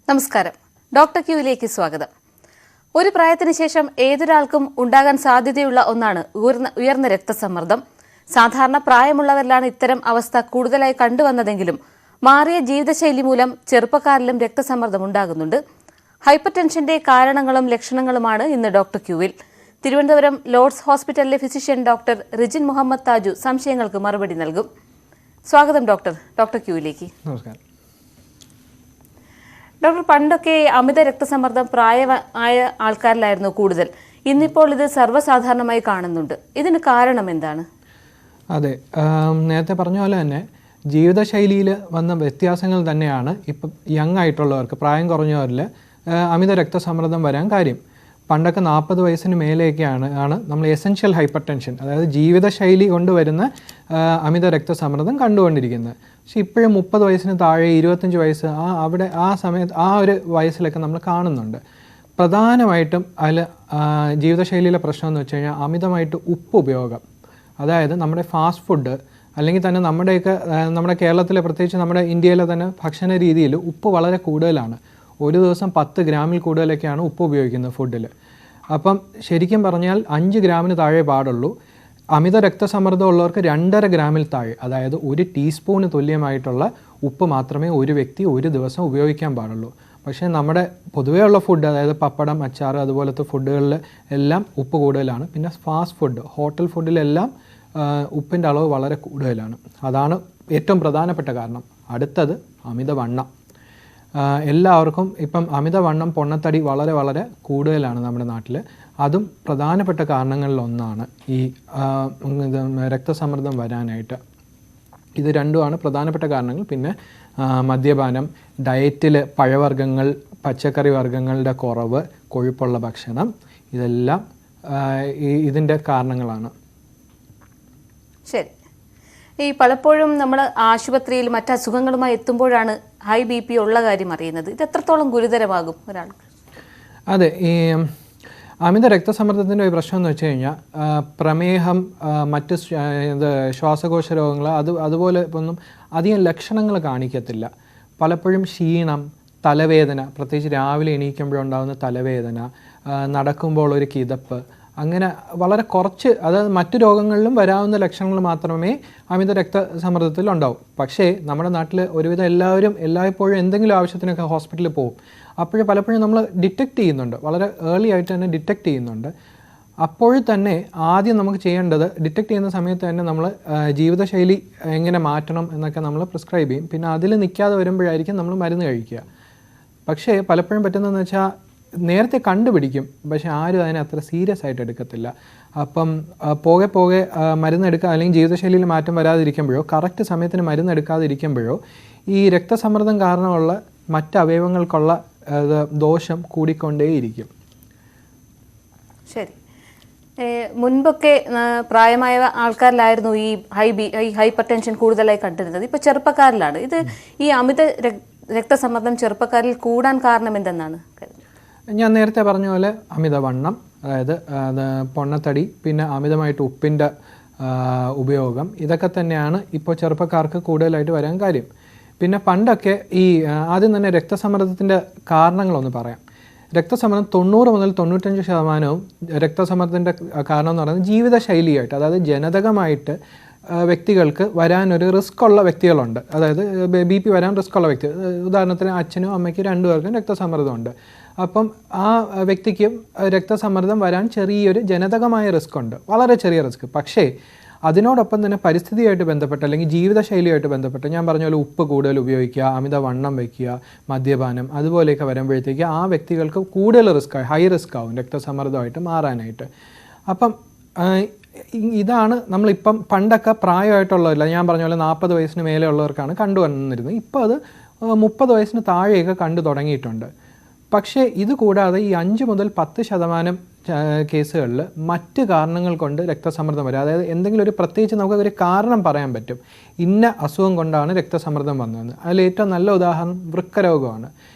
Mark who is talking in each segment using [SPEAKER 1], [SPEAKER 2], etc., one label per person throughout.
[SPEAKER 1] നമസ്കാരം. ഡോക്ടർ ക്യൂവിലേക്ക് സ്വാഗതം. ഒരു പ്രായത്തിന് ശേഷം ഏതൊരാൾക്കും ഉണ്ടാകാൻ സാധ്യതയുള്ള ഒന്നാണ് ഉയർന്ന രക്തസമ്മർദ്ദം. സാധാരണ പ്രായമുള്ളവരിലാണ് ഇത്തരം അവസ്ഥ കൂടുതലായി കണ്ടുവന്നതെങ്കിലും മാറിയ ജീവിതശൈലി മൂലം ചെറുപ്പക്കാരിലും രക്തസമ്മർദ്ദം ഉണ്ടാകുന്നുണ്ട്. ഹൈപ്പർ ടെൻഷന്റെ കാരണങ്ങളും ലക്ഷണങ്ങളുമാണ് ഇന്ന് ഡോക്ടർ ക്യൂവിൽ. തിരുവനന്തപുരം ലോർഡ്സ് ഹോസ്പിറ്റലിലെ ഫിസിഷ്യൻ ഡോക്ടർ റിജിൻ മുഹമ്മദ് താജു സംശയങ്ങൾക്ക് മറുപടി നൽകും. സ്വാഗതം ഡോക്ടർ ക്യൂവിലേക്ക്.
[SPEAKER 2] നമസ്കാരം
[SPEAKER 1] ഡോക്ടർ, പണ്ടൊക്കെ അമിത രക്തസമ്മർദ്ദം പ്രായമായ ആൾക്കാരിലായിരുന്നു കൂടുതൽ. ഇന്നിപ്പോൾ ഇത് സർവ്വസാധാരണമായി കാണുന്നുണ്ട്. ഇതിന് കാരണം എന്താണ്?
[SPEAKER 2] അതെ, നേരത്തെ പറഞ്ഞ പോലെ തന്നെ ജീവിതശൈലിയിൽ വന്ന വ്യത്യാസങ്ങൾ തന്നെയാണ് ഇപ്പം യങ് ആയിട്ടുള്ളവർക്ക്, പ്രായം കുറഞ്ഞവരിൽ അമിത രക്തസമ്മർദ്ദം വരാൻ കാര്യം. പണ്ടൊക്കെ 40 വയസ്സിന് മേലെയൊക്കെയാണ് നമ്മൾ എസെൻഷ്യൽ ഹൈപ്പർ ടെൻഷൻ, അതായത് ജീവിതശൈലി കൊണ്ടുവരുന്ന അമിത രക്തസമ്മർദ്ദം കണ്ടുകൊണ്ടിരിക്കുന്നത്. പക്ഷേ ഇപ്പോഴും 30 വയസ്സിന് താഴെ, 25 വയസ്സ് ആ സമയത്ത് ആ ഒരു വയസ്സിലൊക്കെ നമ്മൾ കാണുന്നുണ്ട്. പ്രധാനമായിട്ടും അതിൽ ജീവിതശൈലിയിലെ പ്രശ്നം എന്ന് വെച്ച് കഴിഞ്ഞാൽ അമിതമായിട്ട് ഉപ്പ് ഉപയോഗം. അതായത് നമ്മുടെ ഫാസ്റ്റ് ഫുഡ് അല്ലെങ്കിൽ തന്നെ നമ്മുടെ കേരളത്തിലെ, പ്രത്യേകിച്ച് നമ്മുടെ ഇന്ത്യയിലെ തന്നെ ഭക്ഷണ രീതിയിൽ ഉപ്പ് വളരെ കൂടുതലാണ്. ഒരു ദിവസം 10 ഗ്രാമിൽ കൂടുതലൊക്കെയാണ് ഉപ്പ് ഉപയോഗിക്കുന്നത് ഫുഡിൽ. അപ്പം ശരിക്കും പറഞ്ഞാൽ 5 ഗ്രാമിന് താഴെ പാടുള്ളൂ. അമിത രക്തസമ്മർദ്ദം ഉള്ളവർക്ക് 2.5 ഗ്രാമിൽ താഴെ, അതായത് 1 ടീസ്പൂണ് തുല്യമായിട്ടുള്ള ഉപ്പ് മാത്രമേ ഒരു വ്യക്തി ഒരു ദിവസം ഉപയോഗിക്കാൻ പാടുള്ളൂ. പക്ഷേ നമ്മുടെ പൊതുവേ ഉള്ള ഫുഡ്, അതായത് പപ്പടം, അച്ചാർ, അതുപോലത്തെ ഫുഡുകളിൽ എല്ലാം ഉപ്പ് കൂടുതലാണ്. പിന്നെ ഫാസ്റ്റ് ഫുഡ്, ഹോട്ടൽ ഫുഡിലെല്ലാം ഉപ്പിൻ്റെ അളവ് വളരെ കൂടുതലാണ്. അതാണ് ഏറ്റവും പ്രധാനപ്പെട്ട കാരണം. അടുത്തത് അമിതവണ്ണം. എല്ലാവർക്കും ഇപ്പം അമിതവണ്ണം, പൊണ്ണത്തടി വളരെ വളരെ കൂടുതലാണ് നമ്മുടെ നാട്ടിൽ. അതും പ്രധാനപ്പെട്ട കാരണങ്ങളിലൊന്നാണ് ഈ രക്തസമ്മർദ്ദം വരാനായിട്ട്. ഇത് രണ്ടുമാണ് പ്രധാനപ്പെട്ട കാരണങ്ങൾ. പിന്നെ മദ്യപാനം, ഡയറ്റിൽ പഴവർഗ്ഗങ്ങൾ, പച്ചക്കറി വർഗ്ഗങ്ങളുടെ കുറവ്, കൊഴുപ്പുള്ള ഭക്ഷണം, ഇതെല്ലാം ഇതിൻ്റെ കാരണങ്ങളാണ്.
[SPEAKER 1] ശരി. ഈ പലപ്പോഴും നമ്മൾ ആശുപത്രിയിൽ മറ്റസുഖങ്ങളുമായി എത്തുമ്പോഴാണ് ഹൈ BP ഉള്ള കാര്യം അറിയുന്നത്. ഇത് എത്രത്തോളം ഗുരുതരമാകും ഒരാൾക്ക്?
[SPEAKER 2] അതെ, ഈ അമിത രക്തസമ്മർദ്ദത്തിൻ്റെ ഒരു പ്രശ്നം എന്ന് വെച്ച് കഴിഞ്ഞാൽ പ്രമേഹം, മറ്റ് ശ്വാസകോശ രോഗങ്ങൾ അതുപോലെ ഒന്നും അധികം ലക്ഷണങ്ങൾ കാണിക്കത്തില്ല. പലപ്പോഴും ക്ഷീണം, തലവേദന, പ്രത്യേകിച്ച് രാവിലെ എണീക്കുമ്പോഴുണ്ടാകുന്ന തലവേദന, നടക്കുമ്പോൾ ഒരു കിതപ്പ്, അങ്ങനെ വളരെ കുറച്ച്, അതായത് മറ്റു രോഗങ്ങളിലും വരാവുന്ന ലക്ഷണങ്ങൾ മാത്രമേ അമിത രക്തസമ്മർദ്ദത്തിൽ ഉണ്ടാവും. പക്ഷേ നമ്മുടെ നാട്ടിൽ ഒരുവിധം എല്ലായ്പ്പോഴും എന്തെങ്കിലും ആവശ്യത്തിനൊക്കെ ഹോസ്പിറ്റലിൽ പോകും. അപ്പോഴും പലപ്പോഴും നമ്മൾ ഡിറ്റക്റ്റ് ചെയ്യുന്നുണ്ട്, വളരെ ഏർലി ആയിട്ട് തന്നെ ഡിറ്റക്റ്റ് ചെയ്യുന്നുണ്ട്. അപ്പോൾ തന്നെ ആദ്യം നമുക്ക് ചെയ്യേണ്ടത്, ഡിറ്റക്റ്റ് ചെയ്യുന്ന സമയത്ത് തന്നെ നമ്മൾ ജീവിതശൈലി എങ്ങനെ മാറ്റണം എന്നൊക്കെ നമ്മൾ പ്രിസ്ക്രൈബ് ചെയ്യും. പിന്നെ അതിൽ നിൽക്കാതെ വരുമ്പോഴായിരിക്കും നമ്മൾ മരുന്ന് കഴിക്കുക. പക്ഷേ പലപ്പോഴും പറ്റുന്നതെന്ന് വെച്ചാൽ നേരത്തെ കണ്ടുപിടിക്കും, പക്ഷേ ആരും അതിനെ അത്ര സീരിയസ് ആയിട്ട് എടുക്കത്തില്ല. അപ്പം പോകെ മരുന്നെടുക്കുക, അല്ലെങ്കിൽ ജീവിതശൈലിയിൽ മാറ്റം വരാതിരിക്കുമ്പോഴോ കറക്റ്റ് സമയത്തിന് മരുന്നെടുക്കാതിരിക്കുമ്പോഴോ ഈ രക്തസമ്മർദ്ദം കാരണമുള്ള മറ്റ് അവയവങ്ങൾക്കുള്ള ദോഷം കൂടിക്കൊണ്ടേയിരിക്കും.
[SPEAKER 1] ശരി. മുൻപൊക്കെ പ്രായമായ ആൾക്കാരിലായിരുന്നു ഈ ഹൈപ്പർ ടെൻഷൻ കൂടുതലായി കണ്ടിരുന്നത്. ഇപ്പോൾ ചെറുപ്പക്കാരിലാണ് ഇത്. ഈ അമിത രക്തസമ്മർദ്ദം ചെറുപ്പക്കാരിൽ കൂടാൻ കാരണം എന്തെന്നാണ്?
[SPEAKER 2] ഞാൻ നേരത്തെ പറഞ്ഞ പോലെ അമിതവണ്ണം, അതായത് പൊണ്ണത്തടി, പിന്നെ അമിതമായിട്ട് ഉപ്പിൻ്റെ ഉപയോഗം, ഇതൊക്കെ തന്നെയാണ് ഇപ്പോൾ ചെറുപ്പക്കാർക്ക് കൂടുതലായിട്ട് വരാൻ കാര്യം. പിന്നെ പണ്ടൊക്കെ ആദ്യം തന്നെ രക്തസമ്മർദ്ദത്തിൻ്റെ കാരണങ്ങളൊന്ന് പറയാം. രക്തസമ്മർദ്ദം 90 മുതൽ 95% രക്തസമ്മർദ്ദത്തിൻ്റെ കാരണം എന്ന് പറയുന്നത് ജീവിതശൈലിയായിട്ട്, അതായത് ജനിതകമായിട്ട് വ്യക്തികൾക്ക് വരാനൊരു റിസ്ക് ഉള്ള വ്യക്തികളുണ്ട്. അതായത് BP വരാൻ റിസ്ക് ഉള്ള വ്യക്തി, ഉദാഹരണത്തിന് അച്ഛനും അമ്മയ്ക്കും 2 പേർക്കും രക്തസമ്മർദ്ദമുണ്ട്. അപ്പം ആ വ്യക്തിക്കും രക്തസമ്മർദ്ദം വരാൻ ചെറിയൊരു ജനിതകമായ റിസ്ക് ഉണ്ട്, വളരെ ചെറിയ റിസ്ക്. പക്ഷേ അതിനോടൊപ്പം തന്നെ പരിസ്ഥിതിയായിട്ട് ബന്ധപ്പെട്ട്, അല്ലെങ്കിൽ ജീവിതശൈലിയായിട്ട് ബന്ധപ്പെട്ട്, ഞാൻ പറഞ്ഞ പോലെ ഉപ്പ് കൂടുതൽ ഉപയോഗിക്കുക, അമിതവണ്ണം വയ്ക്കുക, മദ്യപാനം, അതുപോലെയൊക്കെ വരുമ്പോഴത്തേക്ക് ആ വ്യക്തികൾക്ക് കൂടുതൽ ഹൈ റിസ്ക് ആവും രക്തസമ്മർദ്ദമായിട്ട് മാറാനായിട്ട്. അപ്പം ഇതാണ് നമ്മളിപ്പം പണ്ടൊക്കെ പ്രായമായിട്ടുള്ളവരില്ല, ഞാൻ പറഞ്ഞ പോലെ 40 വയസ്സിന് മേലെ ഉള്ളവർക്കാണ് കണ്ടുവന്നിരുന്നത്. ഇപ്പോൾ അത് 30 വയസ്സിന് താഴെയൊക്കെ കണ്ടു തുടങ്ങിയിട്ടുണ്ട്. പക്ഷേ ഇത് കൂടാതെ ഈ 5 മുതൽ 10% കേസുകളിൽ മറ്റ് കാരണങ്ങൾ കൊണ്ട് രക്തസമ്മർദ്ദം വരും. അതായത് എന്തെങ്കിലും ഒരു പ്രത്യേകിച്ച് നമുക്ക് ഒരു കാരണം പറയാൻ പറ്റും, ഇന്ന അസുഖം കൊണ്ടാണ് രക്തസമ്മർദ്ദം വന്നതെന്ന്. അതിൽ ഏറ്റവും നല്ല ഉദാഹരണം വൃക്കരോഗമാണ്.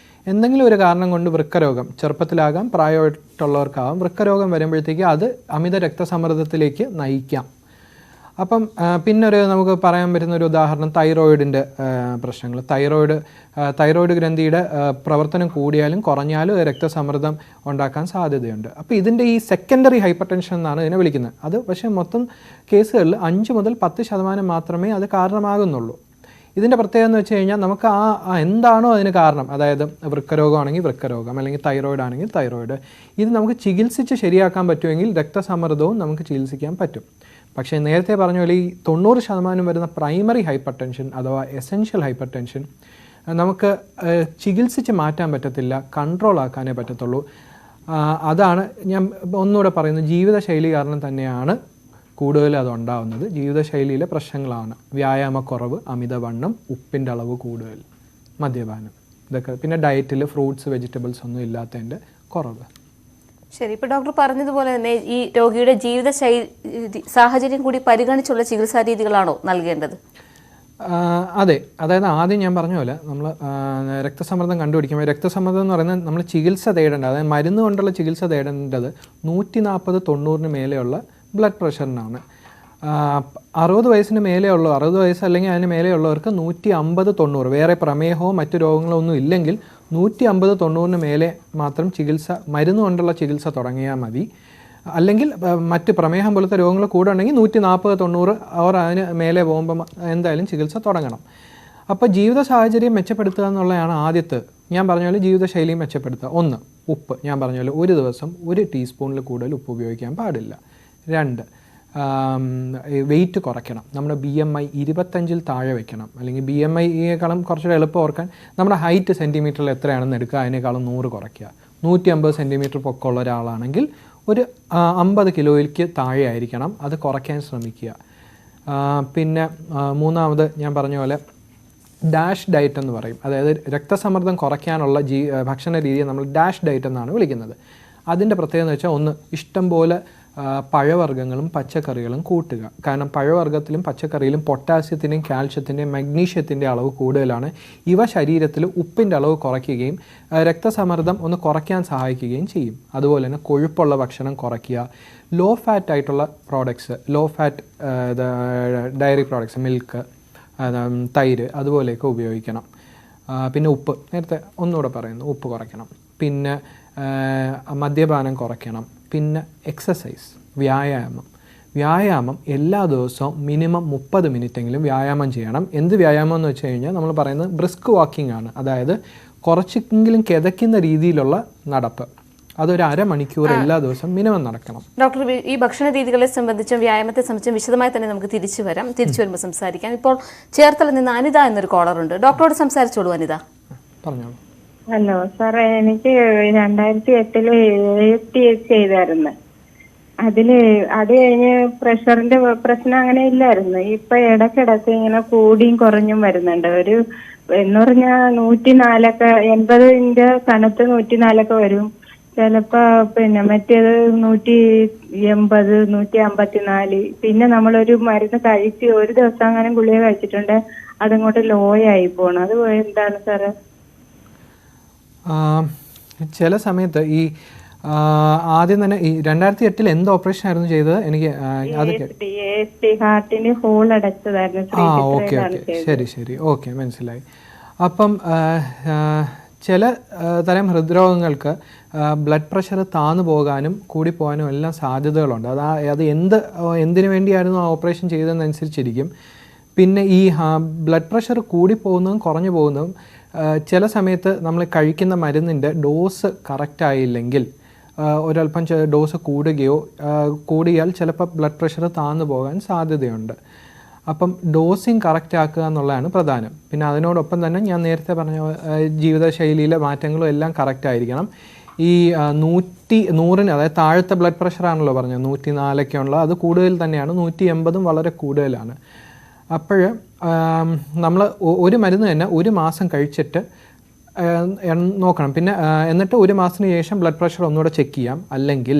[SPEAKER 2] എന്തെങ്കിലും ഒരു കാരണം കൊണ്ട് വൃക്കരോഗം, ചെറുപ്പത്തിലാകാം, പ്രായമായിട്ടുള്ളവർക്കാകാം, വൃക്കരോഗം വരുമ്പോഴത്തേക്ക് അത് അമിത രക്തസമ്മർദ്ദത്തിലേക്ക് നയിക്കാം. അപ്പം പിന്നെ നമുക്ക് പറയാൻ പറ്റുന്ന ഒരു ഉദാഹരണം തൈറോയിഡിൻ്റെ പ്രശ്നങ്ങൾ. തൈറോയിഡ് ഗ്രന്ഥിയുടെ പ്രവർത്തനം കൂടിയാലും കുറഞ്ഞാലും രക്തസമ്മർദ്ദം ഉണ്ടാക്കാൻ സാധ്യതയുണ്ട്. അപ്പോൾ ഇതിൻ്റെ ഈ സെക്കൻഡറി ഹൈപ്പർ ടെൻഷൻ എന്നാണ് ഇതിനെ വിളിക്കുന്നത്. അത് പക്ഷേ മൊത്തം കേസുകളിൽ 5 മുതൽ 10% മാത്രമേ അത് കാരണമാകുന്നുള്ളൂ. ഇതിൻ്റെ പ്രത്യേകത എന്ന് വെച്ച് കഴിഞ്ഞാൽ നമുക്ക് എന്താണോ അതിന് കാരണം, അതായത് വൃക്കരോഗമാണെങ്കിൽ വൃക്കരോഗം, അല്ലെങ്കിൽ തൈറോയിഡ് ആണെങ്കിൽ തൈറോയിഡ്, ഇത് നമുക്ക് ചികിത്സിച്ച് ശരിയാക്കാൻ പറ്റുമെങ്കിൽ രക്തസമ്മർദ്ദവും നമുക്ക് ചികിത്സിക്കാൻ പറ്റും. പക്ഷേ നേരത്തെ പറഞ്ഞ പോലെ ഈ 90% വരുന്ന പ്രൈമറി ഹൈപ്പർ ടെൻഷൻ അഥവാ എസെൻഷ്യൽ ഹൈപ്പർ ടെൻഷൻ നമുക്ക് ചികിത്സിച്ച് മാറ്റാൻ പറ്റത്തില്ല, കൺട്രോൾ ആക്കാനേ പറ്റത്തുള്ളൂ. അതാണ് ഞാൻ ഒന്നുകൂടെ പറയുന്നത്, ജീവിതശൈലി കാരണം തന്നെയാണ് കൂടുതൽ അതുണ്ടാവുന്നത്. ജീവിതശൈലിയിലെ പ്രശ്നങ്ങളാണ് വ്യായാമക്കുറവ്, അമിതവണ്ണം, ഉപ്പിൻ്റെ അളവ് കൂടുതൽ, മദ്യപാനം, ഇതൊക്കെ. പിന്നെ ഡയറ്റിൽ ഫ്രൂട്ട്സ് വെജിറ്റബിൾസ് ഒന്നും ഇല്ലാത്തതിൻ്റെ കുറവ്.
[SPEAKER 1] ശരി, ഇപ്പോൾ ഡോക്ടർ പറഞ്ഞതുപോലെ തന്നെ ഈ രോഗിയുടെ സാഹചര്യം കൂടി പരിഗണിച്ചുള്ള ചികിത്സാ രീതികളാണോ നൽകേണ്ടത്?
[SPEAKER 2] അതെ, അതായത് ആദ്യം ഞാൻ പറഞ്ഞ പോലെ നമ്മൾ രക്തസമ്മർദ്ദം കണ്ടുപിടിക്കുമ്പോൾ രക്തസമ്മർദ്ദം എന്ന് പറയുന്നത് നമ്മൾ ചികിത്സ തേടേണ്ടത്, അതായത് മരുന്ന് കൊണ്ടുള്ള ചികിത്സ തേടേണ്ടത് 140/90 മേലെയുള്ള ബ്ലഡ് പ്രഷറിനാണ്. 60 വയസ്സിന് മേലെയുള്ള 60 വയസ്സ് അല്ലെങ്കിൽ അതിന് മേലെയുള്ളവർക്ക് 150/90, വേറെ പ്രമേഹമോ മറ്റു രോഗങ്ങളോ ഒന്നും ഇല്ലെങ്കിൽ 150/90 മേലെ മാത്രം മരുന്ന് കൊണ്ടുള്ള ചികിത്സ തുടങ്ങിയാൽ മതി. അല്ലെങ്കിൽ മറ്റ് പ്രമേഹം പോലത്തെ രോഗങ്ങൾ കൂടെ ഉണ്ടെങ്കിൽ 140/90 അവർ അതിന് മേലെ പോകുമ്പോൾ എന്തായാലും ചികിത്സ തുടങ്ങണം. അപ്പോൾ ജീവിത സാഹചര്യം മെച്ചപ്പെടുത്തുക എന്നുള്ളതാണ് ആദ്യത്തെ. ഞാൻ പറഞ്ഞ പോലെ ജീവിതശൈലി മെച്ചപ്പെടുത്തുക. 1, ഉപ്പ്. ഞാൻ പറഞ്ഞ പോലെ ഒരു ദിവസം 1 ടീസ്പൂണിൽ കൂടുതൽ ഉപ്പ് ഉപയോഗിക്കാൻ പാടില്ല. 2, വെയിറ്റ് കുറയ്ക്കണം. നമ്മുടെ BMI 25-ൽ താഴെ വെക്കണം. അല്ലെങ്കിൽ BMIയേക്കാളും കുറച്ചുകൂടെ എളുപ്പം ഓർക്കാൻ നമ്മുടെ ഹൈറ്റ് സെൻറ്റിമീറ്ററിൽ എത്രയാണെന്ന് എടുക്കുക, അതിനേക്കാളും 100 കുറയ്ക്കുക. 150 സെൻറ്റിമീറ്റർ പൊക്കമുള്ള ഒരാളാണെങ്കിൽ ഒരു 50 കിലോയ്ക്ക് താഴെ ആയിരിക്കണം, അത് കുറയ്ക്കാൻ ശ്രമിക്കുക. പിന്നെ 3ാമത് ഞാൻ പറഞ്ഞ പോലെ ഡാഷ് ഡയറ്റ് എന്ന് പറയും. അതായത് രക്തസമ്മർദ്ദം കുറയ്ക്കാനുള്ള ഭക്ഷണ രീതിയെ നമ്മൾ ഡാഷ് ഡയറ്റ് എന്നാണ് വിളിക്കുന്നത്. അതിൻ്റെ പ്രത്യേകത എന്ന് വെച്ചാൽ 1, ഇഷ്ടം പോലെ പഴവർഗ്ഗങ്ങളും പച്ചക്കറികളും കൂട്ടുക. കാരണം പഴവർഗ്ഗത്തിലും പച്ചക്കറിയിലും പൊട്ടാസ്യത്തിൻ്റെയും കാൽഷ്യത്തിൻ്റെയും മഗ്നീഷ്യത്തിൻ്റെ അളവ് കൂടുതലാണ്. ഇവ ശരീരത്തിൽ ഉപ്പിൻ്റെ അളവ് കുറയ്ക്കുകയും രക്തസമ്മർദ്ദം ഒന്ന് കുറയ്ക്കാൻ സഹായിക്കുകയും ചെയ്യും. അതുപോലെ തന്നെ കൊഴുപ്പുള്ള ഭക്ഷണം കുറയ്ക്കുക. ലോ ഫാറ്റ് ആയിട്ടുള്ള products, low fat dairy products, milk, തൈര്, അതുപോലെയൊക്കെ ഉപയോഗിക്കണം. പിന്നെ ഉപ്പ്, നേരത്തെ ഒന്നുകൂടെ പറയുന്നു, ഉപ്പ് കുറയ്ക്കണം. പിന്നെ മദ്യപാനം കുറയ്ക്കണം. പിന്നെ എക്സസൈസ്, വ്യായാമം എല്ലാ ദിവസവും മിനിമം 30 മിനിറ്റെങ്കിലും വ്യായാമം ചെയ്യണം. എന്ത് വ്യായാമം എന്ന് വെച്ച് കഴിഞ്ഞാൽ നമ്മൾ പറയുന്നത് ബ്രിസ്ക് വാക്കിംഗ് ആണ്. അതായത് കുറച്ചെങ്കിലും കിതയ്ക്കുന്ന രീതിയിലുള്ള നടപ്പ്. അതൊരു 1/2 മണിക്കൂർ എല്ലാ ദിവസവും മിനിമം നടക്കണം.
[SPEAKER 1] ഡോക്ടർ, ഈ ഭക്ഷണ രീതികളെ സംബന്ധിച്ചും വ്യായാമത്തെ സംബന്ധിച്ചും വിശദമായി തന്നെ നമുക്ക് തിരിച്ചു വരുമ്പോൾ സംസാരിക്കാം. ഇപ്പോൾ ചേർത്തലയിൽ നിന്ന് അനിത എന്നൊരു കോളറുണ്ട്. ഡോക്ടറോട് സംസാരിച്ചോളൂ അനിത.
[SPEAKER 2] പറഞ്ഞോളൂ.
[SPEAKER 3] ഹലോ സാറേ, എനിക്ക് 2008 AFTH ചെയ്തായിരുന്നു. അത് കഴിഞ്ഞ് പ്രഷറിന്റെ പ്രശ്നം അങ്ങനെ ഇല്ലായിരുന്നു. ഇപ്പൊ ഇടയ്ക്കിടയ്ക്ക് ഇങ്ങനെ കൂടിയും കുറഞ്ഞും വരുന്നുണ്ട്. എന്ന് പറഞ്ഞാൽ 104 80ന്റെ സ്ഥാനത്ത് 104 വരും. ചിലപ്പോ പിന്നെ മറ്റേത് 180, 154. പിന്നെ നമ്മളൊരു മരുന്ന് കഴിച്ച് ഒരു ദിവസം അങ്ങനെ ഗുളിക കഴിച്ചിട്ടുണ്ട്, അതങ്ങോട്ട് ലോ ആയി പോണം. അത് എന്താണ് സാറ്?
[SPEAKER 2] ചില സമയത്ത് ഈ ആദ്യം തന്നെ ഈ 2008 എന്ത് ഓപ്പറേഷൻ ആയിരുന്നു ചെയ്തത്? എനിക്ക്
[SPEAKER 3] ഹാർട്ടിന് ഹോൾ അടച്ചതായിരുന്നു.
[SPEAKER 2] ഓക്കെ, ശരി, ഓക്കെ, മനസ്സിലായി. അപ്പം ചില തരം ഹൃദ്രോഗങ്ങൾക്ക് ബ്ലഡ് പ്രഷർ താന്നു പോകാനും കൂടിപ്പോകാനും എല്ലാം സാധ്യതകളുണ്ട്. അത് എന്തിനു വേണ്ടിയായിരുന്നു ആ ഓപ്പറേഷൻ ചെയ്തതെന്നനുസരിച്ചിരിക്കും. പിന്നെ ഈ ബ്ലഡ് പ്രഷർ കൂടിപ്പോകുന്നതും കുറഞ്ഞു പോകുന്നതും ചില സമയത്ത് നമ്മൾ കഴിക്കുന്ന മരുന്നിൻ്റെ ഡോസ് കറക്റ്റായില്ലെങ്കിൽ ഒരല്പം ഡോസ് കൂടിയാൽ ചിലപ്പോൾ ബ്ലഡ് പ്രഷർ താന്നു പോകാൻ സാധ്യതയുണ്ട്. അപ്പം ഡോസിങ് കറക്റ്റ് ആക്കുക എന്നുള്ളതാണ് പ്രധാനം. പിന്നെ അതിനോടൊപ്പം തന്നെ ഞാൻ നേരത്തെ പറഞ്ഞ ജീവിതശൈലിയിലെ മാറ്റങ്ങളും എല്ലാം കറക്റ്റായിരിക്കണം. ഈ 100-ന് അതായത് താഴത്തെ ബ്ലഡ് പ്രഷറാണല്ലോ പറഞ്ഞത്, 104 അത് കൂടുതൽ തന്നെയാണ്. 180 വളരെ കൂടുതലാണ്. അപ്പോൾ നമ്മൾ ഒരു മരുന്ന് തന്നെ 1 മാസം കഴിച്ചിട്ട് നോക്കണം. പിന്നെ എന്നിട്ട് 1 മാസത്തിന് ശേഷം ബ്ലഡ് പ്രഷർ ഒന്നുകൂടെ ചെക്ക് ചെയ്യാം. അല്ലെങ്കിൽ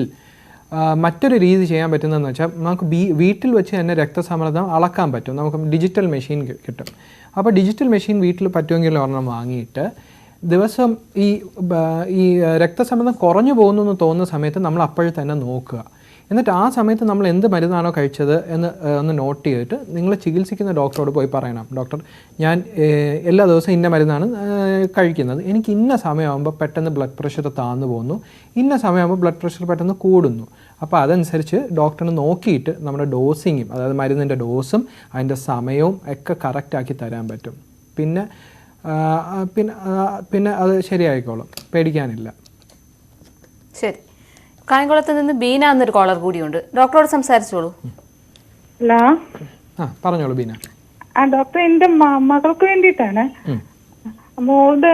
[SPEAKER 2] മറ്റൊരു രീതി ചെയ്യാൻ പറ്റുന്നതെന്ന് വെച്ചാൽ നമുക്ക് വീട്ടിൽ വെച്ച് തന്നെ രക്തസമ്മർദ്ദം അളക്കാൻ പറ്റും. നമുക്ക് ഡിജിറ്റൽ മെഷീൻ കിട്ടും. അപ്പോൾ ഡിജിറ്റൽ മെഷീൻ വീട്ടിൽ പറ്റുമെങ്കിൽ ഒരെണ്ണം വാങ്ങിയിട്ട് ദിവസം ഈ രക്തസമ്മർദ്ദം കുറഞ്ഞു പോകുന്നു എന്ന് തോന്നുന്ന സമയത്ത് നമ്മൾ അപ്പോഴും തന്നെ നോക്കുക. എന്നിട്ട് ആ സമയത്ത് നമ്മൾ എന്ത് മരുന്നാണോ കഴിച്ചത് എന്ന് ഒന്ന് നോട്ട് ചെയ്തിട്ട് നിങ്ങൾ ചികിത്സിക്കുന്ന ഡോക്ടറോട് പോയി പറയണം, ഡോക്ടർ ഞാൻ എല്ലാ ദിവസവും ഇന്ന മരുന്നാണ് കഴിക്കുന്നത്, എനിക്ക് ഇന്ന സമയമാകുമ്പോൾ പെട്ടെന്ന് ബ്ലഡ് പ്രഷർ താഴ്ന്നു പോകുന്നു, ഇന്ന സമയമാകുമ്പോൾ ബ്ലഡ് പ്രഷർ പെട്ടെന്ന് കൂടുന്നു. അപ്പോൾ അതനുസരിച്ച് ഡോക്ടറിന് നോക്കിയിട്ട് നമ്മുടെ ഡോസിങ്ങും, അതായത് മരുന്നിൻ്റെ ഡോസും അതിൻ്റെ സമയവും ഒക്കെ കറക്റ്റാക്കി തരാൻ പറ്റും. പിന്നെ പിന്നെ പിന്നെ അത് ശരിയായിക്കോളും, പേടിക്കാനില്ല.
[SPEAKER 1] ശരി. കായംകുളത്ത് നിന്ന് ബീന എന്നൊരു കോളർ കൂടിയുണ്ട്. ഡോക്ടറോട് സംസാരിച്ചോളൂ.
[SPEAKER 3] ഹലോ,
[SPEAKER 2] പറഞ്ഞോളൂ ബീന.
[SPEAKER 3] ഡോക്ടർ എന്റെ മകൾക്ക് വേണ്ടിയിട്ടാണ്. മോളുടെ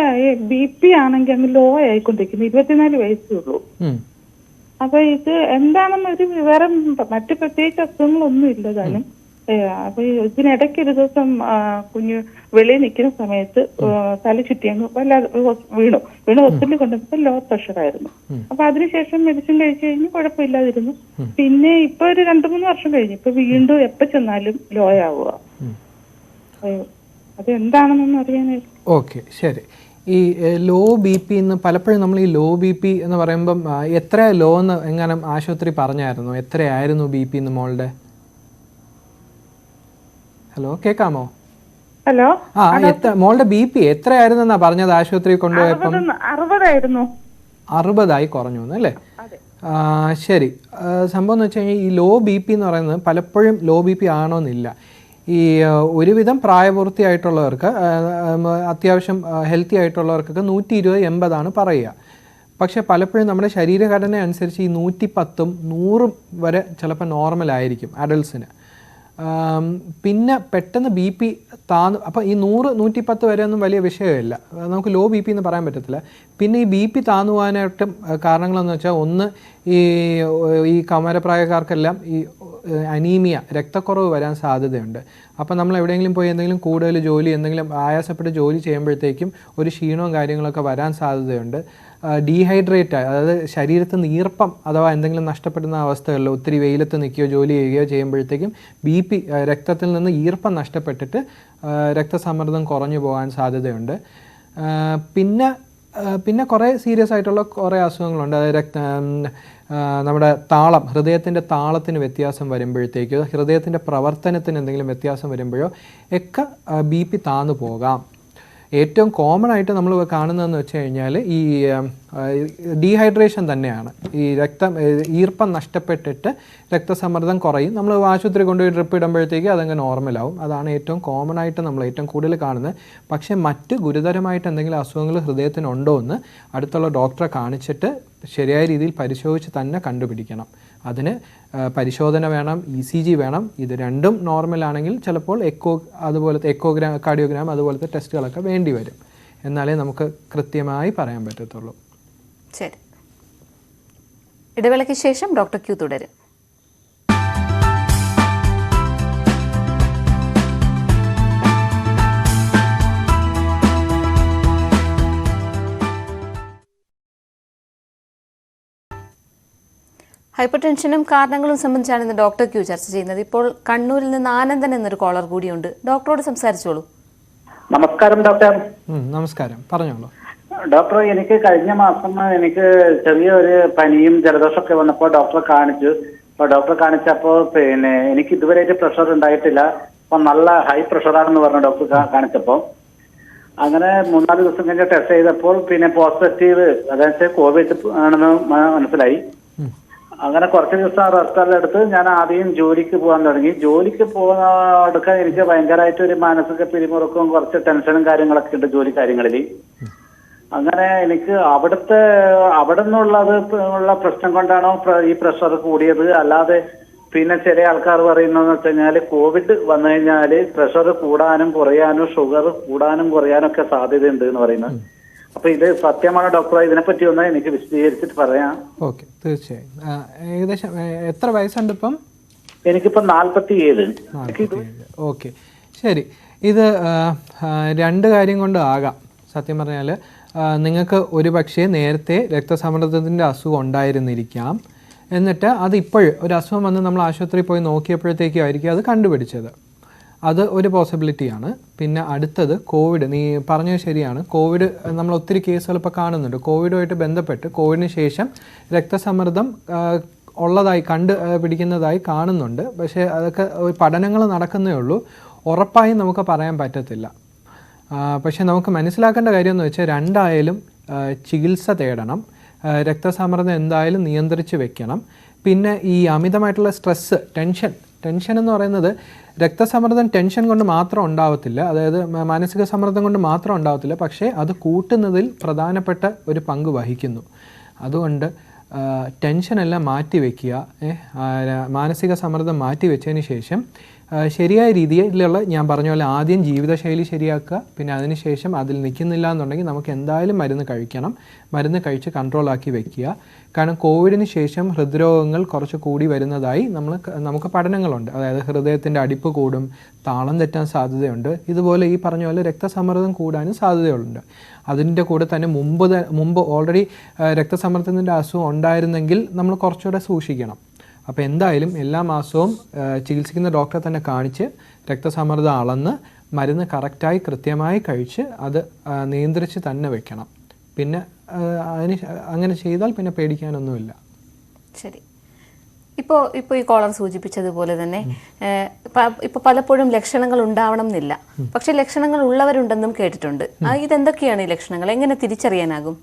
[SPEAKER 3] BP ആണെങ്കിൽ അങ്ങ് ലോ ആയിക്കൊണ്ടിരിക്കുന്നു. 24 വയസ്സേ ഉള്ളൂ. അപ്പൊ ഇത് എന്താണെന്ന് ഒരു വിവരം, മറ്റു പ്രത്യേകിച്ച് അസുഖങ്ങളൊന്നും ഇല്ല താനും. അപ്പൊ ഇതിനിടയ്ക്ക് ഒരു ദിവസം കുഞ്ഞ് വെളിയിൽ നിൽക്കുന്ന സമയത്ത് തല ചുറ്റിയങ്ങ് വല്ലാതെ വീണു ഹോസ്പിറ്റലിൽ കൊണ്ടുവന്നപ്പോ ലോ പ്രഷർ ആയിരുന്നു. അപ്പൊ അതിനുശേഷം മെഡിസിൻ കഴിച്ചു കഴിഞ്ഞ് കുഴപ്പമില്ലാതിരുന്നു. പിന്നെ ഇപ്പൊ ഒരു 2-3 വർഷം കഴിഞ്ഞു ഇപ്പൊ വീണ്ടും എപ്പോ ചെന്നാലും ലോ ആവുക. അത് എന്താണെന്നൊന്നും അറിയാനായിട്ട്.
[SPEAKER 2] ഓക്കെ, ശരി. ഈ ലോ BP എന്ന് പലപ്പോഴും നമ്മൾ ഈ ലോ BP എന്ന് പറയുമ്പം എത്ര ലോ എന്ന് എങ്ങനെ ആശുപത്രി പറഞ്ഞായിരുന്നു? എത്രയായിരുന്നു BP എന്ന് മോളുടെ? ഹലോ, കേൾക്കാമോ?
[SPEAKER 3] ഹലോ,
[SPEAKER 2] മോളുടെ BP എത്രയായിരുന്നു എന്നാ പറഞ്ഞത് ആശുപത്രി കൊണ്ടുപോയപ്പം? 60 കുറഞ്ഞു അല്ലേ? ശരി. സംഭവം എന്ന് വെച്ച് കഴിഞ്ഞാൽ ഈ ലോ BP എന്ന് പറയുന്നത് പലപ്പോഴും ലോ BP ആണോന്നില്ല. ഈ ഒരുവിധം പ്രായപൂർത്തിയായിട്ടുള്ളവർക്ക്, അത്യാവശ്യം ഹെൽത്തി ആയിട്ടുള്ളവർക്കൊക്കെ 120/80 പറയുക. പക്ഷേ പലപ്പോഴും നമ്മുടെ ശരീരഘടന അനുസരിച്ച് ഈ 110ഉം 100ഉം വരെ ചിലപ്പോൾ നോർമലായിരിക്കും അഡൾട്ട്സിന്. പിന്നെ പെട്ടെന്ന് BP താന്നു, അപ്പോൾ ഈ 100-110 വരെ ഒന്നും വലിയ വിഷയമില്ല, നമുക്ക് ലോ BP എന്ന് പറയാൻ പറ്റത്തില്ല. പിന്നെ ഈ BP താന്നു പോകാനായിട്ടും കാരണങ്ങളെന്ന് വെച്ചാൽ, ഒന്ന് ഈ കൗമാരപ്രായക്കാർക്കെല്ലാം ഈ അനീമിയ, രക്തക്കുറവ് വരാൻ സാധ്യതയുണ്ട്. അപ്പോൾ നമ്മൾ എവിടെയെങ്കിലും പോയി എന്തെങ്കിലും കൂടുതൽ ജോലി, എന്തെങ്കിലും ആയാസപ്പെട്ട് ജോലി ചെയ്യുമ്പോഴത്തേക്കും ഒരു ക്ഷീണവും കാര്യങ്ങളൊക്കെ വരാൻ സാധ്യതയുണ്ട്. ഡീഹൈഡ്രേറ്റ്, അതായത് ശരീരത്തിൽ നിന്ന് ഈർപ്പം അഥവാ എന്തെങ്കിലും നഷ്ടപ്പെടുന്ന അവസ്ഥകളിൽ ഒത്തിരി വെയിലത്ത് നിൽക്കുകയോ ജോലി ചെയ്യുകയോ ചെയ്യുമ്പോഴത്തേക്കും BP, രക്തത്തിൽ നിന്ന് ഈർപ്പം നഷ്ടപ്പെട്ടിട്ട് രക്തസമ്മർദ്ദം കുറഞ്ഞു പോകാൻ സാധ്യതയുണ്ട്. പിന്നെ കുറേ സീരിയസ് ആയിട്ടുള്ള കുറേ അസുഖങ്ങളുണ്ട്. അതായത് നമ്മുടെ താളം, ഹൃദയത്തിൻ്റെ താളത്തിന് വ്യത്യാസം വരുമ്പോഴത്തേക്കോ ഹൃദയത്തിൻ്റെ പ്രവർത്തനത്തിന് എന്തെങ്കിലും വ്യത്യാസം വരുമ്പോഴോ ഒക്കെ BP താന്നു പോകാം. ഏറ്റവും കോമൺ ആയിട്ട് നമ്മൾ കാണുന്നതെന്ന് വെച്ച് കഴിഞ്ഞാൽ ഈ ഡീഹൈഡ്രേഷൻ തന്നെയാണ്. ഈ ഈർപ്പം നഷ്ടപ്പെട്ടിട്ട് രക്തസമ്മർദ്ദം കുറയും. നമ്മൾ ആശുപത്രി കൊണ്ടുപോയി ഡ്രിപ്പ് ഇടുമ്പോഴത്തേക്ക് അതങ്ങ് നോർമലാവും. അതാണ് ഏറ്റവും കോമൺ ആയിട്ട് നമ്മൾ ഏറ്റവും കൂടുതൽ കാണുന്നത്. പക്ഷേ മറ്റ് ഗുരുതരമായിട്ട് എന്തെങ്കിലും അസുഖങ്ങൾ ഹൃദയത്തിനുണ്ടോ എന്ന് അടുത്തുള്ള ഡോക്ടറെ കാണിച്ചിട്ട് ശരിയായ രീതിയിൽ പരിശോധിച്ച് തന്നെ കണ്ടുപിടിക്കണം. അതിന് പരിശോധന വേണം, ECG വേണം. ഇത് രണ്ടും നോർമലാണെങ്കിൽ ചിലപ്പോൾ അതുപോലത്തെ കാർഡിയോഗ്രാം അതുപോലത്തെ ടെസ്റ്റുകളൊക്കെ വേണ്ടി വരും. എന്നാലേ നമുക്ക് കൃത്യമായി പറയാൻ പറ്റത്തുള്ളൂ.
[SPEAKER 1] ശരി. ഇടവേളയ്ക്ക് ശേഷം ഡോക്ടർ Q തുടരും. ഹൈപ്പർ ടെൻഷനും കാരണങ്ങളും സംബന്ധിച്ചാണ് ഇന്ന് ഡോക്ടർ Q ചർച്ച ചെയ്യുന്നത്. ഇപ്പോൾ കണ്ണൂരിൽ നിന്ന് ആനന്ദൻ എന്നൊരു കോളർ കൂടിയുണ്ട്. ഡോക്ടറോട് സംസാരിച്ചോളൂ.
[SPEAKER 4] നമസ്കാരം ഡോക്ടർ.
[SPEAKER 2] നമസ്കാരം, പറഞ്ഞോളൂ.
[SPEAKER 4] ഡോക്ടർ, എനിക്ക് കഴിഞ്ഞ മാസം എനിക്ക് ചെറിയൊരു പനിയും ജലദോഷമൊക്കെ വന്നപ്പോൾ ഡോക്ടറെ കാണിച്ചു. അപ്പോൾ ഡോക്ടറെ കാണിച്ചപ്പോൾ എനിക്ക് ഇതുവരെയായിട്ട് പ്രഷർ ഉണ്ടായിട്ടില്ല. അപ്പം നല്ല ഹൈ പ്രഷറാണെന്ന് പറഞ്ഞു ഡോക്ടർ കാണിച്ചപ്പോൾ. അങ്ങനെ 3-4 ദിവസം കഴിഞ്ഞ് ടെസ്റ്റ് ചെയ്തപ്പോൾ പിന്നെ പോസിറ്റീവ്, അതായത് കോവിഡ് ആണെന്ന് മനസ്സിലായി. അങ്ങനെ കുറച്ച് ദിവസം റെസ്റ്റെല്ലാം എടുത്ത് ഞാൻ ആദ്യം ജോലിക്ക് പോകാൻ തുടങ്ങി. ജോലിക്ക് എടുക്കാൻ എനിക്ക് ഭയങ്കരമായിട്ട് ഒരു മാനസിക പിരിമുറുക്കവും കുറച്ച് ടെൻഷനും കാര്യങ്ങളൊക്കെ ഉണ്ട് ജോലി കാര്യങ്ങളിൽ. അങ്ങനെ എനിക്ക് അവിടെ നിന്നുള്ള പ്രശ്നം കൊണ്ടാണോ ഈ പ്രഷർ കൂടിയത്, അല്ലാതെ പിന്നെ ചില ആൾക്കാർ പറയുന്നതെന്ന് വെച്ച് കഴിഞ്ഞാൽ കോവിഡ് വന്നു കഴിഞ്ഞാൽ പ്രഷർ കൂടാനും കുറയാനും ഷുഗർ കൂടാനും കുറയാനും ഒക്കെ സാധ്യതയുണ്ട് എന്ന് പറയുന്നത്. അപ്പൊ ഇത് സത്യമാണ് ഡോക്ടർ? ഇതിനെപ്പറ്റി ഒന്ന് എനിക്ക് വിശദീകരിച്ചിട്ട് പറയാം.
[SPEAKER 2] ഓക്കെ, തീർച്ചയായും. ഏകദേശം എത്ര വയസ്സുണ്ട് ഇപ്പം?
[SPEAKER 4] എനിക്കിപ്പം 47.
[SPEAKER 2] ഓക്കെ, ശരി. ഇത് 2 കാര്യം കൊണ്ട് ആകാം. സത്യം പറഞ്ഞാൽ നിങ്ങൾക്ക് ഒരു പക്ഷേ നേരത്തെ രക്തസമ്മർദ്ദത്തിൻ്റെ അസുഖം ഉണ്ടായിരുന്നിരിക്കാം. എന്നിട്ട് അത് ഒരു അസുഖം വന്ന് നമ്മൾ ആശുപത്രിയിൽ പോയി നോക്കിയപ്പോഴത്തേക്കും ആയിരിക്കും അത് കണ്ടുപിടിച്ചത്. അത് ഒരു പോസിബിലിറ്റിയാണ്. പിന്നെ അടുത്തത് കോവിഡ്. നീ പറഞ്ഞത് ശരിയാണ്. കോവിഡ് നമ്മൾ ഒത്തിരി കേസുകൾ ഇപ്പോൾ കാണുന്നുണ്ട്. കോവിഡുമായിട്ട് ബന്ധപ്പെട്ട് കോവിഡിന് ശേഷം രക്തസമ്മർദ്ദം ഉള്ളതായി പിടിക്കുന്നതായി കാണുന്നുണ്ട്. പക്ഷേ അതൊക്കെ പഠനങ്ങൾ നടക്കുന്നേ ഉള്ളൂ, ഉറപ്പായും നമുക്ക് പറയാൻ പറ്റത്തില്ല. പക്ഷേ നമുക്ക് മനസ്സിലാക്കേണ്ട കാര്യം എന്ന് വെച്ചാൽ രണ്ടായാലും ചികിത്സ തേടണം, രക്തസമ്മർദ്ദം എന്തായാലും നിയന്ത്രിച്ച് വെക്കണം. പിന്നെ ഈ അമിതമായിട്ടുള്ള സ്ട്രെസ്സ്, ടെൻഷൻ എന്ന് പറയുന്നത് രക്തസമ്മർദ്ദം ടെൻഷൻ കൊണ്ട് മാത്രം ഉണ്ടാവത്തില്ല, അതായത് മാനസിക സമ്മർദ്ദം കൊണ്ട് മാത്രം ഉണ്ടാവത്തില്ല, പക്ഷേ അത് കൂട്ടുന്നതിൽ പ്രധാനപ്പെട്ട ഒരു പങ്ക് വഹിക്കുന്നു. അതുകൊണ്ട് ടെൻഷനെല്ലാം മാറ്റി വയ്ക്കുക, മാനസിക സമ്മർദ്ദം മാറ്റി വെച്ചതിന് ശേഷം ശരിയായ രീതിയിലുള്ള, ഞാൻ പറഞ്ഞ പോലെ ആദ്യം ജീവിതശൈലി ശരിയാക്കുക, പിന്നെ അതിനുശേഷം അതിൽ നിൽക്കുന്നില്ല എന്നുണ്ടെങ്കിൽ നമുക്ക് എന്തായാലും മരുന്ന് കഴിക്കണം, മരുന്ന് കഴിച്ച് കൺട്രോളാക്കി വെക്കുക. കാരണം കോവിഡിന് ശേഷം ഹൃദ്രോഗങ്ങൾ കുറച്ച് കൂടി വരുന്നതായി നമുക്ക് പഠനങ്ങളുണ്ട്. അതായത് ഹൃദയത്തിൻ്റെ അടിപ്പ് കൂടും, താളം തെറ്റാൻ സാധ്യതയുണ്ട്, ഇതുപോലെ ഈ പറഞ്ഞ പോലെ രക്തസമ്മർദ്ദം കൂടാനും സാധ്യതയുണ്ട്. അതിൻ്റെ കൂടെ തന്നെ മുമ്പ് ഓൾറെഡി രക്തസമ്മർദ്ദത്തിൻ്റെ അസുഖം ഉണ്ടായിരുന്നെങ്കിൽ നമ്മൾ കുറച്ചുകൂടെ സൂക്ഷിക്കണം. അപ്പോൾ എന്തായാലും എല്ലാ മാസവും ചികിത്സിക്കുന്ന ഡോക്ടറെ തന്നെ കാണിച്ച് രക്തസമ്മർദ്ദം അളന്ന് മരുന്ന് കറക്റ്റായി കൃത്യമായി കഴിച്ച് അത് നിയന്ത്രിച്ച് തന്നെ വെക്കണം. പിന്നെ അങ്ങനെ ചെയ്താൽ പിന്നെ പേടിക്കാനൊന്നുമില്ല.
[SPEAKER 1] ശരി. ഇപ്പോൾ ഈ കോളർ സൂചിപ്പിച്ചതുപോലെ തന്നെ ഇപ്പോൾ പലപ്പോഴും ലക്ഷണങ്ങൾ ഉണ്ടാവണം എന്നില്ല, പക്ഷെ ലക്ഷണങ്ങൾ ഉള്ളവരുണ്ടെന്നും കേട്ടിട്ടുണ്ട്. ഇതെന്തൊക്കെയാണ് ഈ ലക്ഷണങ്ങൾ, എങ്ങനെ തിരിച്ചറിയാനാകും?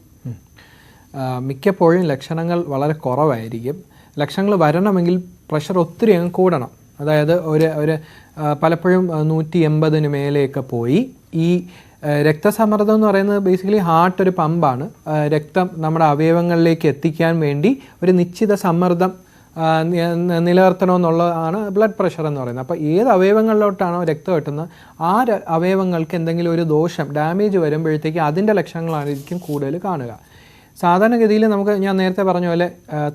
[SPEAKER 2] മിക്കപ്പോഴും ലക്ഷണങ്ങൾ വളരെ കുറവായിരിക്കും. ലക്ഷണങ്ങൾ വരണമെങ്കിൽ പ്രഷർ ഒത്തിരി അങ്ങ് കൂടണം. അതായത് ഒരു പലപ്പോഴും 180 മേലെയൊക്കെ പോയി. ഈ രക്തസമ്മർദ്ദം എന്ന് പറയുന്നത് ബേസിക്കലി ഹാർട്ട് ഒരു പമ്പാണ്. രക്തം നമ്മുടെ അവയവങ്ങളിലേക്ക് എത്തിക്കാൻ വേണ്ടി ഒരു നിശ്ചിത സമ്മർദ്ദം നിലനിർത്തണമെന്നുള്ളതാണ് ബ്ലഡ് പ്രഷർ എന്ന് പറയുന്നത്. അപ്പോൾ ഏത് അവയവങ്ങളിലോട്ടാണോ രക്തം എത്തുന്നത് ആ അവയവങ്ങൾക്ക് എന്തെങ്കിലും ഒരു ദോഷം, ഡാമേജ് വരുമ്പോഴത്തേക്ക് അതിൻ്റെ ലക്ഷണങ്ങളായിരിക്കും കൂടുതൽ കാണുക. സാധാരണഗതിയിൽ ഞാൻ നേരത്തെ പറഞ്ഞ പോലെ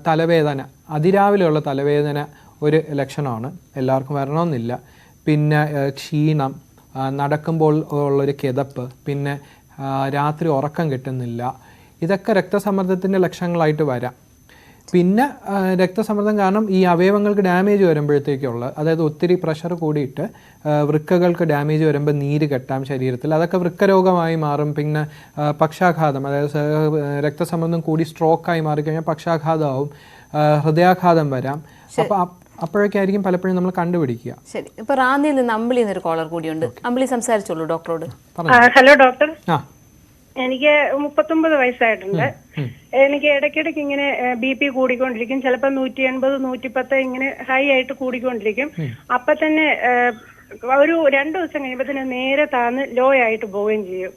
[SPEAKER 2] തലവേദന, അതിരാവിലെയുള്ള തലവേദന ഒരു ലക്ഷണമാണ്, എല്ലാവർക്കും വരണമെന്നില്ല. പിന്നെ ക്ഷീണം, നടക്കുമ്പോൾ ഉള്ളൊരു കിതപ്പ്, പിന്നെ രാത്രി ഉറക്കം കിട്ടുന്നില്ല, ഇതൊക്കെ രക്തസമ്മർദ്ദത്തിൻ്റെ ലക്ഷണങ്ങളായിട്ട് വരാം. പിന്നെ രക്തസമ്മർദ്ദം കാരണം ഈ അവയവങ്ങൾക്ക് ഡാമേജ് വരുമ്പോഴത്തേക്കുള്ള, അതായത് ഒത്തിരി പ്രഷർ കൂടിയിട്ട് വൃക്കകൾക്ക് ഡാമേജ് വരുമ്പോൾ നീര് കെട്ടാം ശരീരത്തിൽ, അതൊക്കെ വൃക്കരോഗമായി മാറും. പിന്നെ പക്ഷാഘാതം, അതായത് രക്തസമ്മർദ്ദം കൂടി സ്ട്രോക്കായി മാറിക്കഴിഞ്ഞാൽ പക്ഷാഘാതമാവും, ഹൃദയാഘാതം വരാം. അപ്പോൾ അപ്പോഴൊക്കെയായിരിക്കും പലപ്പോഴും നമ്മൾ കണ്ടുപിടിക്കുക.
[SPEAKER 1] ശരി. ഇപ്പോൾ റാന്നിയിൽ നിന്ന് അമ്പിളി എന്നൊരു കോളർ കൂടിയുണ്ട്. അമ്പിളി സംസാരിച്ചോളൂ ഡോക്ടറോട്.
[SPEAKER 3] ഹലോ ഡോക്ടർ, എനിക്ക് 39 വയസ്സായിട്ടുണ്ട്. എനിക്ക് ഇടയ്ക്കിടയ്ക്ക് ഇങ്ങനെ BP കൂടിക്കൊണ്ടിരിക്കും. ചിലപ്പോൾ 180, 110 ഇങ്ങനെ ഹൈ ആയിട്ട് കൂടിക്കൊണ്ടിരിക്കും. അപ്പൊ തന്നെ ഒരു 2 ദിവസം കഴിയുമ്പോ തന്നെ നേരെ താന്ന് ലോ ആയിട്ട് പോവുകയും ചെയ്യും.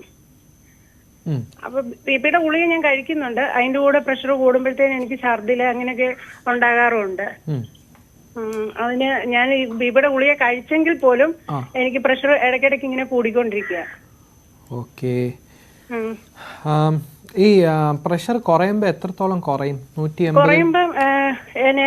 [SPEAKER 3] അപ്പൊ BPയുടെ ഗുളിക ഞാൻ കഴിക്കുന്നുണ്ട്. അതിന്റെ കൂടെ പ്രഷർ കൂടുമ്പോഴത്തേനും എനിക്ക് ഛർദില് അങ്ങനെയൊക്കെ ഉണ്ടാകാറുണ്ട്. അതിന് ഞാൻ BPയുടെ ഗുളിക കഴിച്ചെങ്കിൽ പോലും എനിക്ക് പ്രഷർ ഇടയ്ക്കിടയ്ക്ക് ഇങ്ങനെ കൂടിക്കൊണ്ടിരിക്കുക.
[SPEAKER 2] ഓക്കെ. ഈ പ്രഷർ കുറയുമ്പോ എത്രത്തോളം കുറയും? 180
[SPEAKER 3] കുറയുമ്പം 70,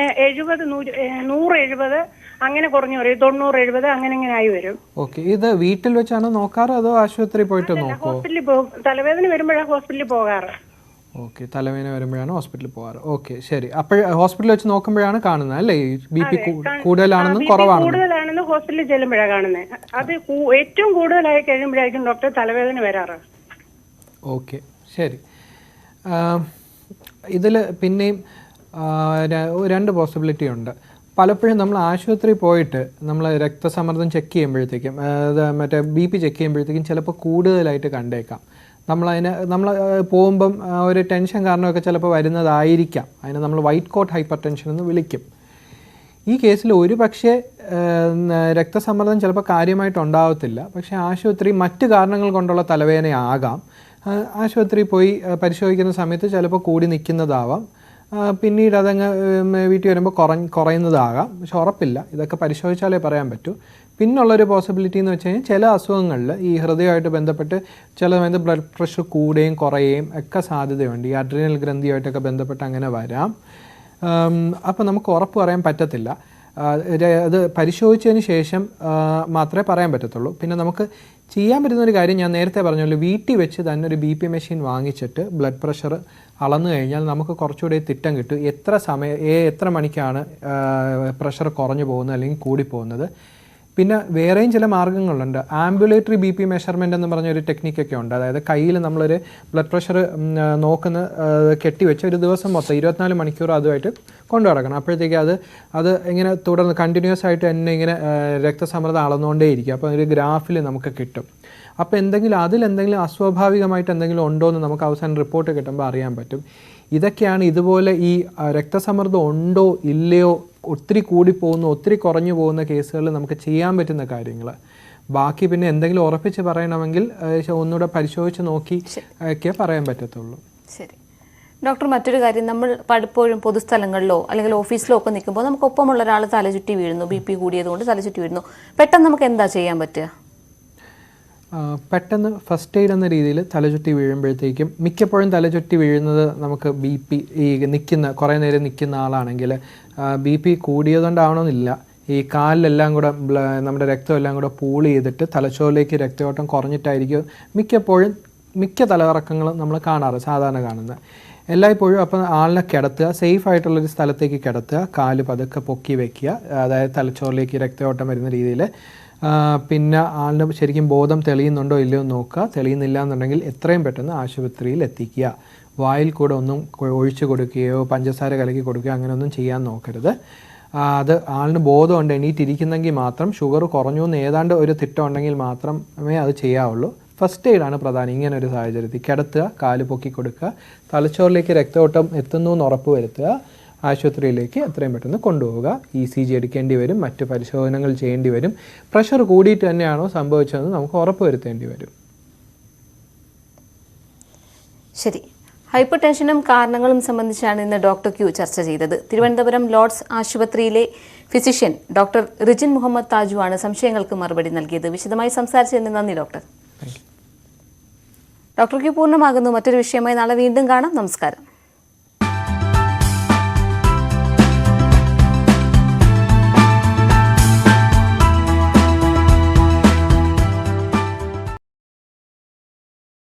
[SPEAKER 3] 170 അങ്ങനെ കുറഞ്ഞു വരും. 90, 70 അങ്ങനെ ആയി വരും.
[SPEAKER 2] ഓക്കെ. ഇത് വീട്ടിൽ വെച്ചാണോ നോക്കാറ് അതോ ആശുപത്രി പോയിട്ട് നോക്കോ?
[SPEAKER 3] ഹോസ്പിറ്റലിൽ പോകും. തലവേദന വരുമ്പോഴാണ് ഹോസ്പിറ്റലിൽ പോകാറ്.
[SPEAKER 2] ഓക്കെ, തലവേദന വരുമ്പോഴാണ് ഹോസ്പിറ്റലിൽ പോകാറ്. ഓക്കെ, ശരി. അപ്പോൾ ഹോസ്പിറ്റലിൽ വെച്ച് നോക്കുമ്പോഴാണ് കാണുന്നത് അല്ലേ BP കൂടുതലാണെന്നും
[SPEAKER 3] കൂടുതലാണെന്നും ഹോസ്പിറ്റലിൽ ചെല്ലുമ്പോഴാണ് കാണുന്നത്. അത് ഏറ്റവും കൂടുതലായി കഴിയുമ്പോഴായിരിക്കും ഡോക്ടർ തലവേദന വരാറ്.
[SPEAKER 2] ഓക്കെ, ശരി. ഇതിൽ പിന്നെയും 2 പോസിബിലിറ്റി ഉണ്ട്. പലപ്പോഴും നമ്മൾ ആശുപത്രി പോയിട്ട് നമ്മൾ രക്തസമ്മർദ്ദം ചെക്ക് ചെയ്യുമ്പോഴത്തേക്കും, മറ്റേ BP ചെക്ക് ചെയ്യുമ്പോഴത്തേക്കും ചിലപ്പോൾ കൂടുതലായിട്ട് കണ്ടേക്കാം. നമ്മൾ പോകുമ്പം ഒരു ടെൻഷൻ കാരണമൊക്കെ ചിലപ്പോൾ വരുന്നതായിരിക്കാം. അതിനെ നമ്മൾ വൈറ്റ് കോട്ട് ഹൈപ്പർ ടെൻഷൻ എന്ന് വിളിക്കും. ഈ കേസിൽ ഒരു പക്ഷേ രക്തസമ്മർദ്ദം ചിലപ്പോൾ കാര്യമായിട്ടുണ്ടാവത്തില്ല, പക്ഷേ ആശുപത്രി മറ്റ് കാരണങ്ങൾ കൊണ്ടുള്ള തലവേദനയാകാം. ആശുപത്രി പോയി പരിശോധിക്കുന്ന സമയത്ത് ചിലപ്പോൾ കൂടി നിൽക്കുന്നതാവാം, പിന്നീട് അതങ്ങ് വീട്ടിൽ വരുമ്പോൾ കുറയുന്നതാകാം. പക്ഷെ ഉറപ്പില്ല, ഇതൊക്കെ പരിശോധിച്ചാലേ പറയാൻ പറ്റൂ. പിന്നുള്ളൊരു പോസിബിലിറ്റി എന്ന് വെച്ച് കഴിഞ്ഞാൽ ചില അസുഖങ്ങളിൽ ഈ ഹൃദയമായിട്ട് ബന്ധപ്പെട്ട് ചില സമയത്ത് ബ്ലഡ് പ്രഷർ കൂടുകയും കുറയുകയും ഒക്കെ സാധ്യതയുണ്ട്. ഈ അഡ്രിനൽ ഗ്രന്ഥിയായിട്ടൊക്കെ ബന്ധപ്പെട്ട് അങ്ങനെ വരാം. അപ്പോൾ നമുക്ക് ഉറപ്പ് പറയാൻ പറ്റത്തില്ല. അത് പരിശോധിച്ചതിന് ശേഷം മാത്രമേ പറയാൻ പറ്റത്തുള്ളൂ. പിന്നെ നമുക്ക് ചെയ്യാൻ പറ്റുന്നൊരു കാര്യം ഞാൻ നേരത്തെ പറഞ്ഞല്ലോ, വീട്ടിൽ വെച്ച് തന്നെ ഒരു BP മെഷീൻ വാങ്ങിച്ചിട്ട് ബ്ലഡ് പ്രഷർ അളന്നു കഴിഞ്ഞാൽ നമുക്ക് കുറച്ചുകൂടി തിട്ടം കിട്ടും. എത്ര മണിക്കാണ് പ്രഷർ കുറഞ്ഞു പോകുന്നത് അല്ലെങ്കിൽ കൂടിപ്പോകുന്നത്. പിന്നെ വേറെയും ചില മാർഗ്ഗങ്ങളുണ്ട്. ആംബുലേറ്ററി BP മെഷർമെൻ്റ് എന്ന് പറഞ്ഞൊരു ടെക്നിക്കൊക്കെ ഉണ്ട്. അതായത് കയ്യിൽ നമ്മളൊരു ബ്ലഡ് പ്രഷർ നോക്കുന്ന കെട്ടിവെച്ച് ഒരു ദിവസം മൊത്തം 24 മണിക്കൂർ അതുമായിട്ട് കൊണ്ടു നടക്കണം. അപ്പോഴത്തേക്ക് അത് ഇങ്ങനെ തുടർന്ന് കണ്ടിന്യൂസ് ആയിട്ട് തന്നെ ഇങ്ങനെ രക്തസമ്മർദ്ദം അളന്നുകൊണ്ടേയിരിക്കും. അപ്പോൾ ഒരു ഗ്രാഫിൽ നമുക്ക് കിട്ടും. അപ്പോൾ അതിലെന്തെങ്കിലും അസ്വാഭാവികമായിട്ട് എന്തെങ്കിലും ഉണ്ടോ എന്ന് നമുക്ക് അവസാനം റിപ്പോർട്ട് കിട്ടുമ്പോൾ അറിയാൻ പറ്റും. ഇതൊക്കെയാണ് ഇതുപോലെ ഈ രക്തസമ്മർദ്ദം ഉണ്ടോ ഇല്ലയോ, ഒത്തിരി കൂടിപ്പോകുന്നു ഒത്തിരി കുറഞ്ഞു പോകുന്ന കേസുകളിൽ നമുക്ക് ചെയ്യാൻ പറ്റുന്ന കാര്യങ്ങൾ. ബാക്കി പിന്നെ എന്തെങ്കിലും ഉറപ്പിച്ച് പറയണമെങ്കിൽ ഒന്നുകൂടെ പരിശോധിച്ച് നോക്കി ഒക്കെ പറയാൻ പറ്റത്തുള്ളൂ.
[SPEAKER 1] ശരി ഡോക്ടർ, മറ്റൊരു കാര്യം, നമ്മൾ പലപ്പോഴും പൊതുസ്ഥലങ്ങളിലോ അല്ലെങ്കിൽ ഓഫീസിലോ ഒക്കെ നിൽക്കുമ്പോൾ നമുക്ക് ഒപ്പമുള്ള ഒരാൾ തലചുറ്റി വീഴുന്നു, BP കൂടിയതുകൊണ്ട് തലചുറ്റി വീഴുന്നു, പെട്ടെന്ന് നമുക്ക് എന്താ ചെയ്യാൻ പറ്റുക?
[SPEAKER 2] പെട്ടെന്ന് ഫസ്റ്റ് എയ്ഡ് എന്ന രീതിയിൽ തലചുറ്റി വീഴുമ്പോഴത്തേക്കും മിക്കപ്പോഴും തലചുറ്റി വീഴുന്നത് നമുക്ക് BP ഈ കുറേ നേരം നിൽക്കുന്ന ആളാണെങ്കിൽ BP കൂടിയതുകൊണ്ടാവണമെന്നില്ല. ഈ കാലിലെല്ലാം കൂടെ നമ്മുടെ രക്തമെല്ലാം കൂടെ പൂൾ ചെയ്തിട്ട് തലച്ചോറിലേക്ക് രക്തയോട്ടം കുറഞ്ഞിട്ടായിരിക്കും മിക്ക തലകറക്കങ്ങളും നമ്മൾ സാധാരണ കാണുന്നത്. എല്ലായ്പ്പോഴും അപ്പം ആളിനെ കിടത്തുക, സേഫ് ആയിട്ടുള്ളൊരു സ്ഥലത്തേക്ക് കിടത്തുക, കാല് പതുക്കെ പൊക്കി വയ്ക്കുക, അതായത് തലച്ചോറിലേക്ക് രക്തയോട്ടം വരുന്ന രീതിയിൽ. പിന്നെ ആളിന് ശരിക്കും ബോധം തെളിയുന്നുണ്ടോ ഇല്ലയോ നോക്കുക. തെളിയുന്നില്ല എന്നുണ്ടെങ്കിൽ എത്രയും പെട്ടെന്ന് ആശുപത്രിയിൽ എത്തിക്കുക. വായിൽ കൂടെ ഒന്നും ഒഴിച്ചു കൊടുക്കുകയോ പഞ്ചസാര കലക്കി കൊടുക്കുകയോ അങ്ങനെയൊന്നും ചെയ്യാൻ നോക്കരുത്. അത് ആളിന് ബോധമുണ്ട്, എണീറ്റിരിക്കുന്നെങ്കിൽ മാത്രം, ഷുഗർ കുറഞ്ഞു എന്ന് ഏതാണ്ട് ഒരു തിട്ടം ഉണ്ടെങ്കിൽ മാത്രമേ അത് ചെയ്യാവുള്ളൂ. ഫസ്റ്റ് എയ്ഡാണ് പ്രധാനം. ഇങ്ങനെ ഒരു സാഹചര്യത്തിൽ കിടത്തുക, കാല് പൊക്കി കൊടുക്കുക, തലച്ചോറിലേക്ക് രക്തയോട്ടം എത്തുന്നു എന്ന് ഉറപ്പ് വരുത്തുക, ആശുപത്രിയിലേക്ക് എത്രയും പെട്ടെന്ന് കൊണ്ടുപോവുക. ECG എടുക്കേണ്ടി വരും, മറ്റ് പരിശോധനകൾ ചെയ്യേണ്ടി വരും. പ്രഷർ കൂടിയിട്ട് തന്നെയാണോ സംഭവിച്ചതെന്ന് നമുക്ക് ഉറപ്പ് വരുത്തേണ്ടി വരും.
[SPEAKER 1] ശരി, ഹൈപ്പർ ടെൻഷനും കാരണങ്ങളും സംബന്ധിച്ചാണ് ഇന്ന് ഡോക്ടർ ക്യൂ ചർച്ച ചെയ്തത്. തിരുവനന്തപുരം ലോർഡ്സ് ആശുപത്രിയിലെ ഫിസിഷ്യൻ ഡോക്ടർ റിജിൻ മുഹമ്മദ് താജു ആണ് സംശയങ്ങൾക്ക് മറുപടി നൽകിയത്. വിശദമായി സംസാരിച്ചതിന് നന്ദി ഡോക്ടർ. ഡോക്ടർ ക്യൂ പൂർണ്ണമാകുന്നു. മറ്റൊരു വിഷയമായി നാളെ വീണ്ടും കാണാം. നമസ്കാരം.